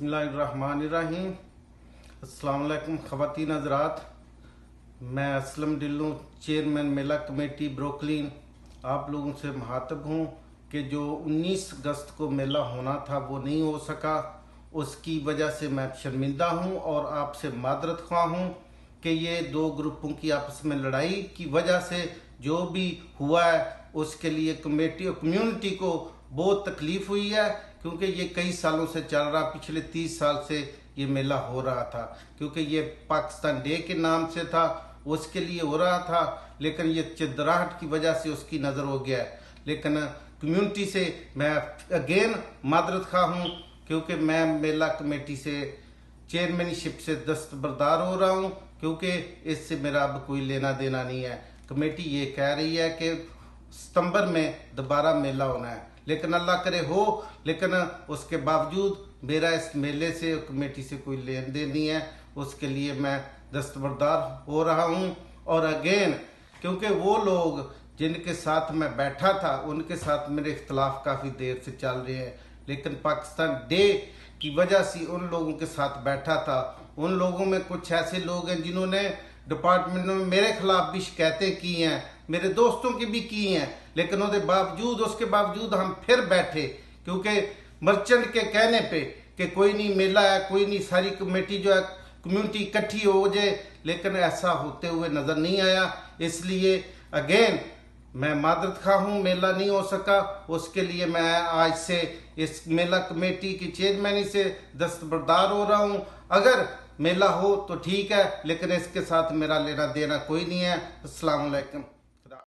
बिस्मिल्लाहिर्रहमानिर्रहीम। अस्सलाम वालेकुम ख़वातीन हज़रात, मैं असलम डिल्लू, चेयरमैन मेला कमेटी ब्रुकलिन, आप लोगों से मुखातब हूँ कि जो 19 अगस्त को मेला होना था वो नहीं हो सका। उसकी वजह से मैं शर्मिंदा हूँ और आपसे मादरत ख्वाह हूँ कि ये दो ग्रुपों की आपस में लड़ाई की वजह से जो भी हुआ है उसके लिए कमेटी और कम्युनिटी को बहुत तकलीफ़ हुई है, क्योंकि ये कई सालों से चल रहा, पिछले 30 साल से ये मेला हो रहा था। क्योंकि ये पाकिस्तान डे के नाम से था, उसके लिए हो रहा था, लेकिन ये चिदराहट की वजह से उसकी नज़र हो गया है। लेकिन कम्युनिटी से मैं अगेन मादरत खा हूँ, क्योंकि मैं मेला कमेटी से चेयरमैनशिप से दस्तबरदार हो रहा हूँ, क्योंकि इससे मेरा अब कोई लेना देना नहीं है। कमेटी ये कह रही है कि सितंबर में दोबारा मेला होना है, लेकिन अल्लाह करे हो, लेकिन उसके बावजूद मेरा इस मेले से कमेटी से कोई लेन देन नहीं है। उसके लिए मैं दस्तबरदार हो रहा हूँ। और अगेन क्योंकि वो लोग जिनके साथ मैं बैठा था उनके साथ मेरे इख्तलाफ काफ़ी देर से चल रहे हैं, लेकिन पाकिस्तान डे की वजह से उन लोगों के साथ बैठा था। उन लोगों में कुछ ऐसे लोग हैं जिन्होंने डिपार्टमेंट में मेरे खिलाफ भी शिकायतें की हैं, मेरे दोस्तों की भी की हैं, लेकिन उसके बावजूद हम फिर बैठे, क्योंकि मर्चेंट के कहने पे कि कोई नहीं मेला है, कोई नहीं, सारी कमेटी जो है कम्युनिटी इकट्ठी हो जाए, लेकिन ऐसा होते हुए नज़र नहीं आया। इसलिए अगेन मैं मादरत खा हूँ, मेला नहीं हो सका। उसके लिए मैं आज से इस मेला कमेटी की चेयरमैनी से दस्तबरदार हो रहा हूँ। अगर मेला हो तो ठीक है, लेकिन इसके साथ मेरा लेना देना कोई नहीं है। अस्सलाम वालेकुम।